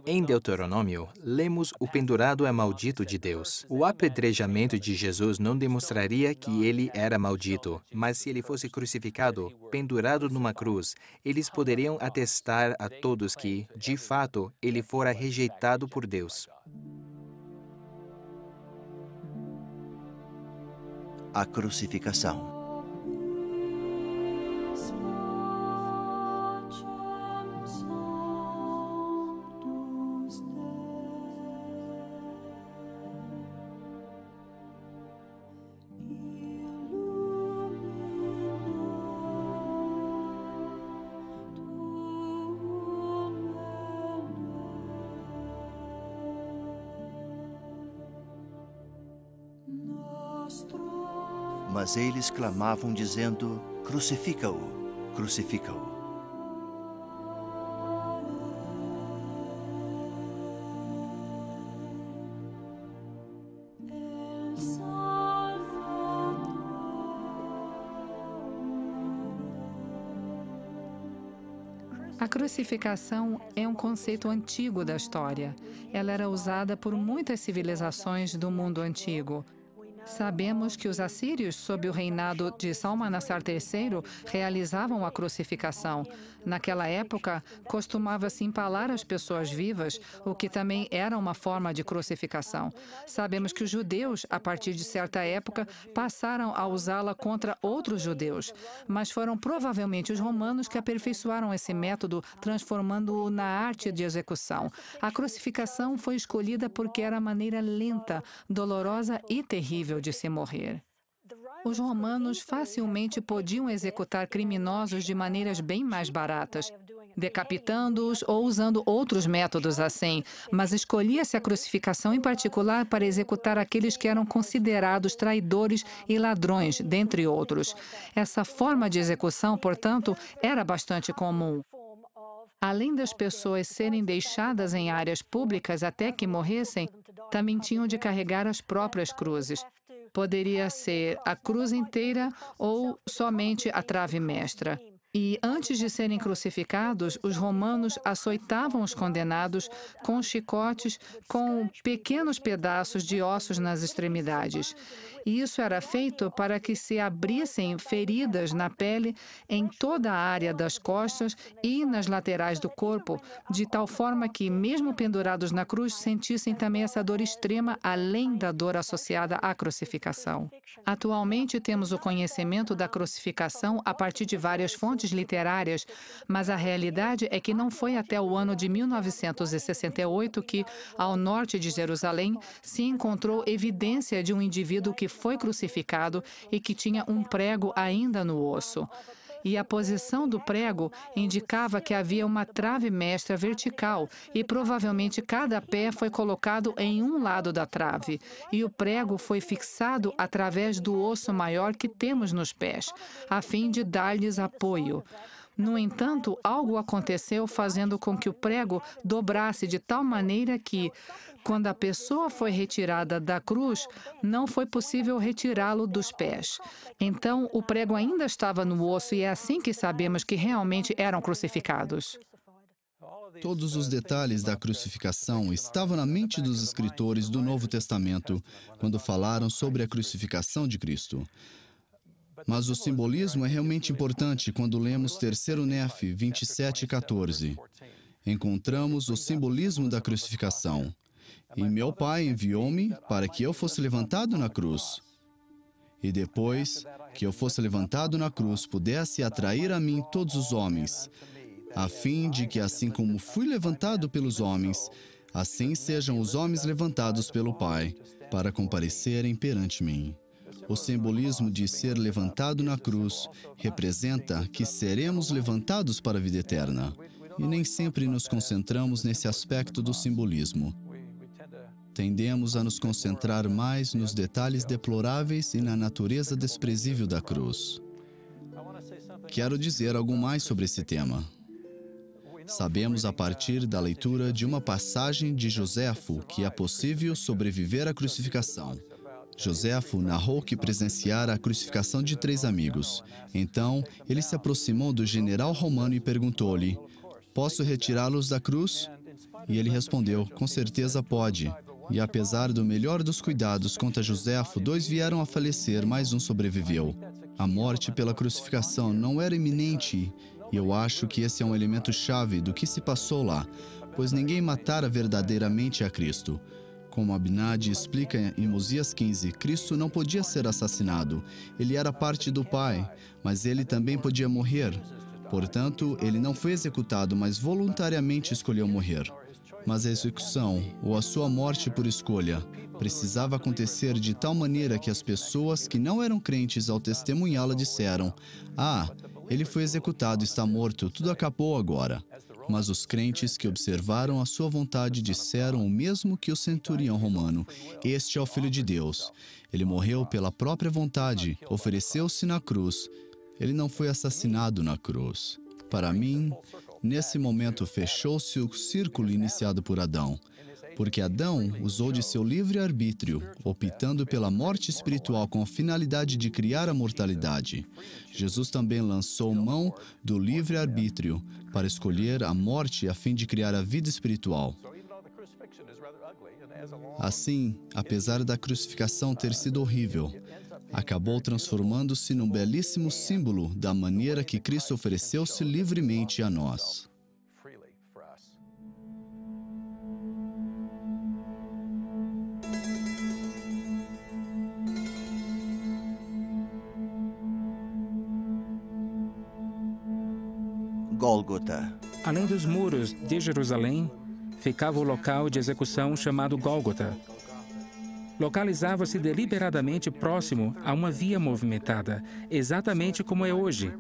Em Deuteronômio, lemos o pendurado é maldito de Deus. O apedrejamento de Jesus não demonstraria que ele era maldito, mas se ele fosse crucificado, pendurado numa cruz, eles poderiam atestar a todos que, de fato, ele fora rejeitado por Deus. A crucificação. Mas eles clamavam dizendo, crucifica-o, crucifica-o. A crucificação é um conceito antigo da história. Ela era usada por muitas civilizações do mundo antigo. Sabemos que os assírios, sob o reinado de Salmanassar III, realizavam a crucificação. Naquela época, costumava-se empalar as pessoas vivas, o que também era uma forma de crucificação. Sabemos que os judeus, a partir de certa época, passaram a usá-la contra outros judeus, mas foram provavelmente os romanos que aperfeiçoaram esse método, transformando-o na arte de execução. A crucificação foi escolhida porque era a maneira lenta, dolorosa e terrível de se morrer. Os romanos facilmente podiam executar criminosos de maneiras bem mais baratas, decapitando-os ou usando outros métodos assim, mas escolhia-se a crucificação em particular para executar aqueles que eram considerados traidores e ladrões, dentre outros. Essa forma de execução, portanto, era bastante comum. Além das pessoas serem deixadas em áreas públicas até que morressem, também tinham de carregar as próprias cruzes. Poderia ser a cruz inteira ou somente a trave mestra. E antes de serem crucificados, os romanos açoitavam os condenados com chicotes com pequenos pedaços de ossos nas extremidades. E isso era feito para que se abrissem feridas na pele em toda a área das costas e nas laterais do corpo, de tal forma que, mesmo pendurados na cruz, sentissem também essa dor extrema, além da dor associada à crucificação. Atualmente, temos o conhecimento da crucificação a partir de várias fontes literárias, mas a realidade é que não foi até o ano de 1968 que, ao norte de Jerusalém, se encontrou evidência de um indivíduo que foi crucificado e que tinha um prego ainda no osso. E a posição do prego indicava que havia uma trave mestra vertical e provavelmente cada pé foi colocado em um lado da trave e o prego foi fixado através do osso maior que temos nos pés, a fim de dar-lhes apoio. No entanto, algo aconteceu fazendo com que o prego dobrasse de tal maneira que, quando a pessoa foi retirada da cruz, não foi possível retirá-lo dos pés. Então, o prego ainda estava no osso e é assim que sabemos que realmente eram crucificados. Todos os detalhes da crucificação estavam na mente dos escritores do Novo Testamento quando falaram sobre a crucificação de Cristo. Mas o simbolismo é realmente importante quando lemos 3º Nefe 27:14. Encontramos o simbolismo da crucificação. E meu Pai enviou-me para que eu fosse levantado na cruz. E depois que eu fosse levantado na cruz, pudesse atrair a mim todos os homens, a fim de que, assim como fui levantado pelos homens, assim sejam os homens levantados pelo Pai, para comparecerem perante mim. O simbolismo de ser levantado na cruz representa que seremos levantados para a vida eterna. E nem sempre nos concentramos nesse aspecto do simbolismo. Tendemos a nos concentrar mais nos detalhes deploráveis e na natureza desprezível da cruz. Quero dizer algo mais sobre esse tema. Sabemos a partir da leitura de uma passagem de Joséfo que é possível sobreviver à crucificação. Joséfo narrou que presenciara a crucificação de 3 amigos. Então, ele se aproximou do general romano e perguntou-lhe: "Posso retirá-los da cruz?" E ele respondeu: "Com certeza pode." E apesar do melhor dos cuidados contra Joséfo, 2 vieram a falecer, mas um sobreviveu. A morte pela crucificação não era iminente, e eu acho que esse é um elemento chave do que se passou lá, pois ninguém matara verdadeiramente a Cristo. Como Abinadi explica em Mosias 15, Cristo não podia ser assassinado. Ele era parte do Pai, mas ele também podia morrer. Portanto, ele não foi executado, mas voluntariamente escolheu morrer. Mas a execução, ou a sua morte por escolha, precisava acontecer de tal maneira que as pessoas que não eram crentes ao testemunhá-la disseram: "Ah, ele foi executado, está morto, tudo acabou agora." Mas os crentes que observaram a sua vontade disseram o mesmo que o centurião romano: "Este é o Filho de Deus." Ele morreu pela própria vontade, ofereceu-se na cruz. Ele não foi assassinado na cruz. Para mim, nesse momento fechou-se o círculo iniciado por Adão, porque Adão usou de seu livre-arbítrio, optando pela morte espiritual com a finalidade de criar a mortalidade. Jesus também lançou mão do livre-arbítrio para escolher a morte a fim de criar a vida espiritual. Assim, apesar da crucificação ter sido horrível, acabou transformando-se num belíssimo símbolo da maneira que Cristo ofereceu-se livremente a nós. Gólgota. Além dos muros de Jerusalém, ficava o local de execução chamado Gólgota. Localizava-se deliberadamente próximo a uma via movimentada, exatamente como é hoje,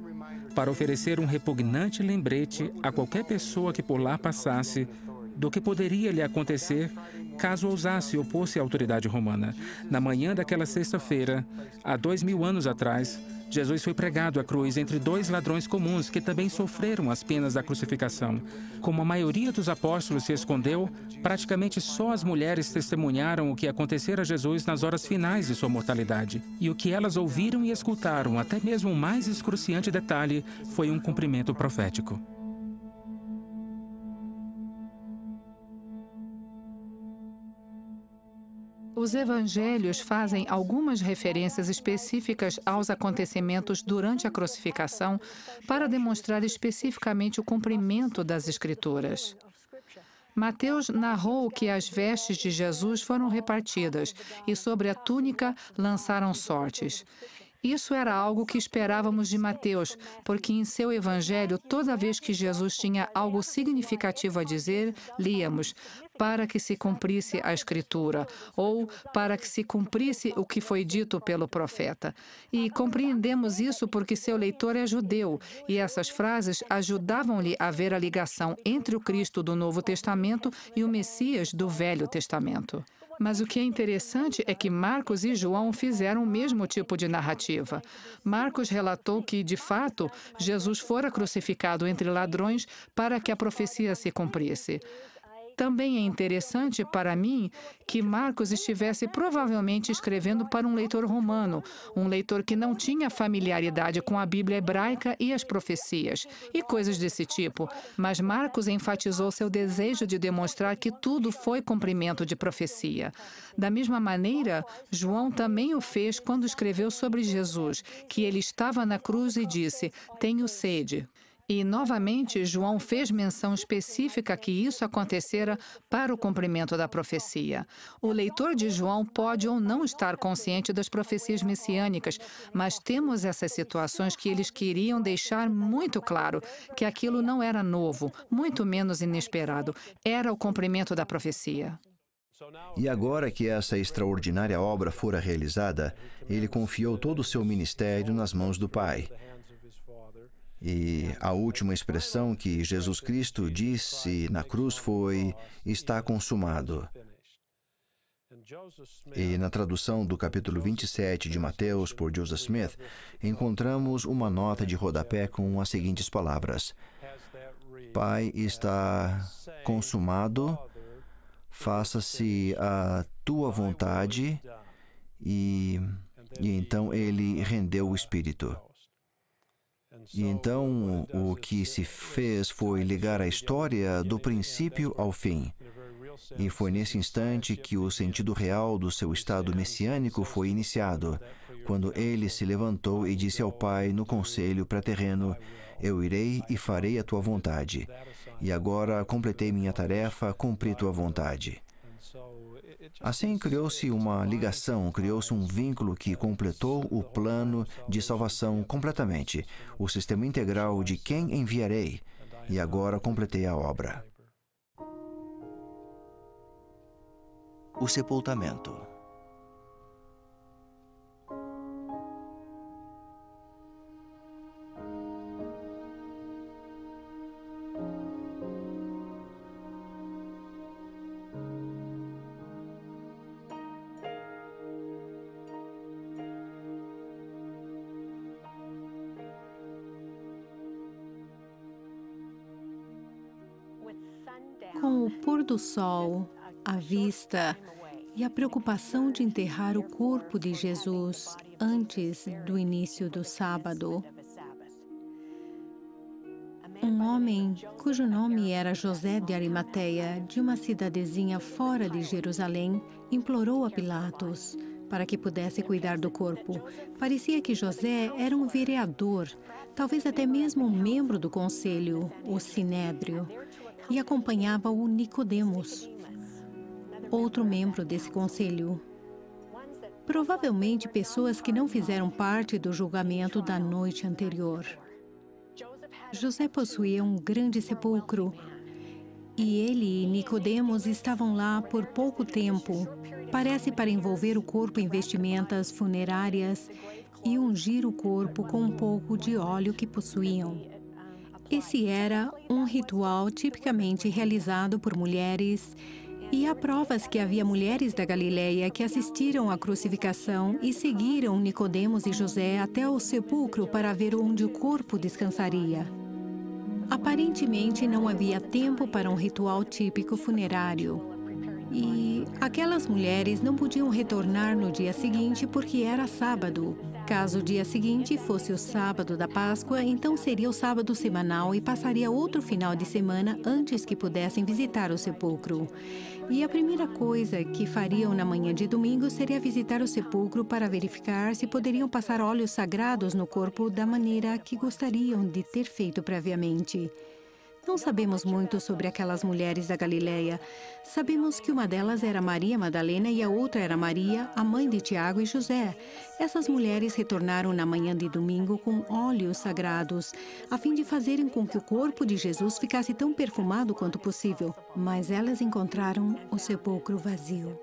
para oferecer um repugnante lembrete a qualquer pessoa que por lá passasse do que poderia lhe acontecer caso ousasse opor-se à autoridade romana. Na manhã daquela sexta-feira, há 2000 anos atrás, Jesus foi pregado à cruz entre dois ladrões comuns que também sofreram as penas da crucificação. Como a maioria dos apóstolos se escondeu, praticamente só as mulheres testemunharam o que acontecera a Jesus nas horas finais de sua mortalidade. E o que elas ouviram e escutaram, até mesmo o mais excruciante detalhe, foi um cumprimento profético. Os evangelhos fazem algumas referências específicas aos acontecimentos durante a crucificação para demonstrar especificamente o cumprimento das Escrituras. Mateus narrou que as vestes de Jesus foram repartidas e sobre a túnica lançaram sortes. Isso era algo que esperávamos de Mateus, porque em seu evangelho, toda vez que Jesus tinha algo significativo a dizer, líamos, para que se cumprisse a Escritura, ou para que se cumprisse o que foi dito pelo profeta. E compreendemos isso porque seu leitor é judeu, e essas frases ajudavam-lhe a ver a ligação entre o Cristo do Novo Testamento e o Messias do Velho Testamento. Mas o que é interessante é que Marcos e João fizeram o mesmo tipo de narrativa. Marcos relatou que, de fato, Jesus fora crucificado entre ladrões para que a profecia se cumprisse. Também é interessante para mim que Marcos estivesse provavelmente escrevendo para um leitor romano, um leitor que não tinha familiaridade com a Bíblia hebraica e as profecias, e coisas desse tipo. Mas Marcos enfatizou seu desejo de demonstrar que tudo foi cumprimento de profecia. Da mesma maneira, João também o fez quando escreveu sobre Jesus, que ele estava na cruz e disse: "Tenho sede." E, novamente, João fez menção específica que isso acontecera para o cumprimento da profecia. O leitor de João pode ou não estar consciente das profecias messiânicas, mas temos essas situações que eles queriam deixar muito claro que aquilo não era novo, muito menos inesperado, era o cumprimento da profecia. E agora que essa extraordinária obra fora realizada, ele confiou todo o seu ministério nas mãos do Pai. E a última expressão que Jesus Cristo disse na cruz foi: "Está consumado." E na tradução do capítulo 27 de Mateus por Joseph Smith, encontramos uma nota de rodapé com as seguintes palavras: "Pai, está consumado, faça-se a tua vontade." E então ele rendeu o Espírito. E então o que se fez foi ligar a história do princípio ao fim. E foi nesse instante que o sentido real do seu estado messiânico foi iniciado, quando ele se levantou e disse ao Pai no conselho pré-terreno: "Eu irei e farei a tua vontade. E agora completei minha tarefa, cumpri tua vontade." Assim criou-se uma ligação, criou-se um vínculo que completou o plano de salvação completamente, o sistema integral de quem enviarei, e agora completei a obra. O sepultamento. Com o pôr do sol, a vista e a preocupação de enterrar o corpo de Jesus antes do início do sábado, um homem cujo nome era José de Arimateia, de uma cidadezinha fora de Jerusalém, implorou a Pilatos para que pudesse cuidar do corpo. Parecia que José era um vereador, talvez até mesmo um membro do conselho, o Sinédrio, e acompanhava-o Nicodemos, outro membro desse conselho. Provavelmente pessoas que não fizeram parte do julgamento da noite anterior. José possuía um grande sepulcro, e ele e Nicodemos estavam lá por pouco tempo, parece para envolver o corpo em vestimentas funerárias e ungir o corpo com um pouco de óleo que possuíam. Esse era um ritual tipicamente realizado por mulheres E há provas que havia mulheres da Galileia que assistiram à crucificação e seguiram Nicodemos e José até o sepulcro para ver onde o corpo descansaria. Aparentemente não havia tempo para um ritual típico funerário. E aquelas mulheres não podiam retornar no dia seguinte porque era sábado. Caso o dia seguinte fosse o sábado da Páscoa, então seria o sábado semanal e passaria outro final de semana antes que pudessem visitar o sepulcro. E a primeira coisa que fariam na manhã de domingo seria visitar o sepulcro para verificar se poderiam passar óleos sagrados no corpo da maneira que gostariam de ter feito previamente. Não sabemos muito sobre aquelas mulheres da Galileia. Sabemos que uma delas era Maria Madalena e a outra era Maria, a mãe de Tiago e José. Essas mulheres retornaram na manhã de domingo com óleos sagrados, a fim de fazerem com que o corpo de Jesus ficasse tão perfumado quanto possível. Mas elas encontraram o sepulcro vazio.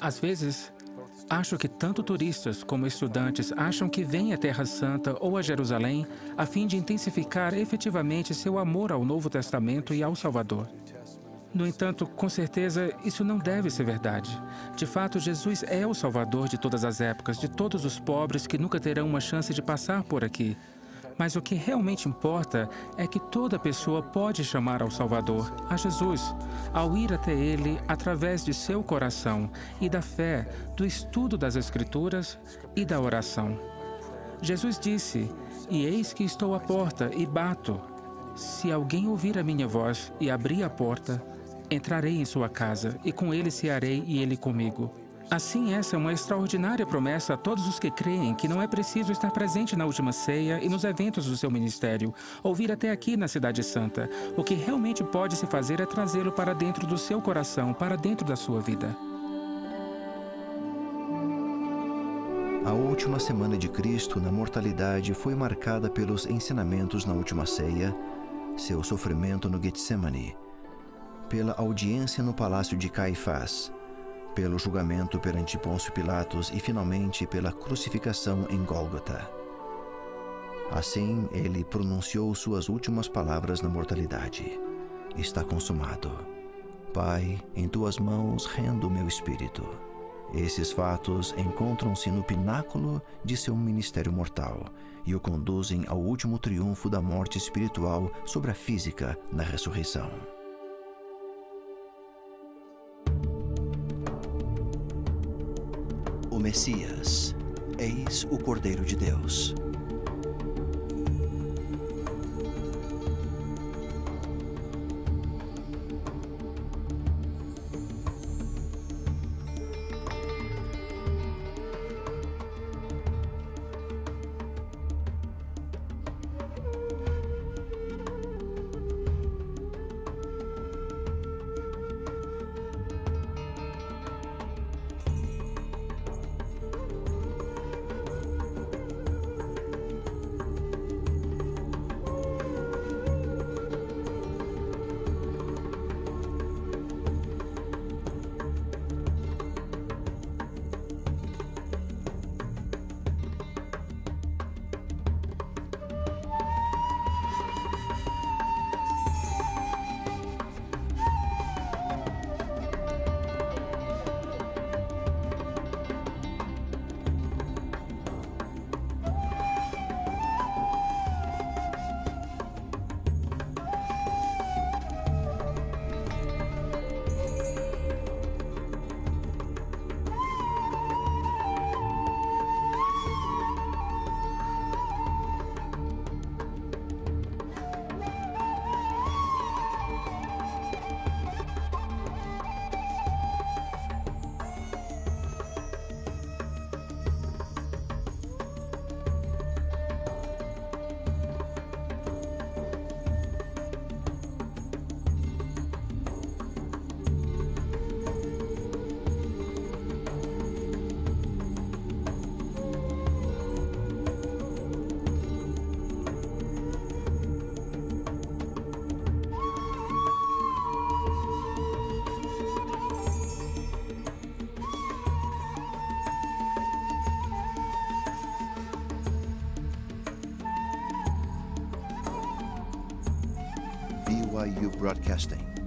Às vezes, acho que tanto turistas como estudantes acham que vêm à Terra Santa ou a Jerusalém a fim de intensificar efetivamente seu amor ao Novo Testamento e ao Salvador. No entanto, com certeza, isso não deve ser verdade. De fato, Jesus é o Salvador de todas as épocas, de todos os pobres que nunca terão uma chance de passar por aqui. Mas o que realmente importa é que toda pessoa pode chamar ao Salvador, a Jesus, ao ir até Ele através de seu coração e da fé, do estudo das Escrituras e da oração. Jesus disse: "E eis que estou à porta e bato. Se alguém ouvir a minha voz e abrir a porta, entrarei em sua casa, e com ele cearei e ele comigo." Assim, essa é uma extraordinária promessa a todos os que creem que não é preciso estar presente na última ceia e nos eventos do seu ministério, ou vir até aqui na Cidade Santa. O que realmente pode se fazer é trazê-lo para dentro do seu coração, para dentro da sua vida. A última semana de Cristo na mortalidade foi marcada pelos ensinamentos na última ceia, seu sofrimento no Getsemane, pela audiência no palácio de Caifás, pelo julgamento perante Pôncio Pilatos e, finalmente, pela crucificação em Gólgota. Assim, ele pronunciou suas últimas palavras na mortalidade: "Está consumado. Pai, em tuas mãos rendo o meu espírito." Esses fatos encontram-se no pináculo de seu ministério mortal e o conduzem ao último triunfo da morte espiritual sobre a física na ressurreição. O Messias, eis o Cordeiro de Deus. BYU Broadcasting.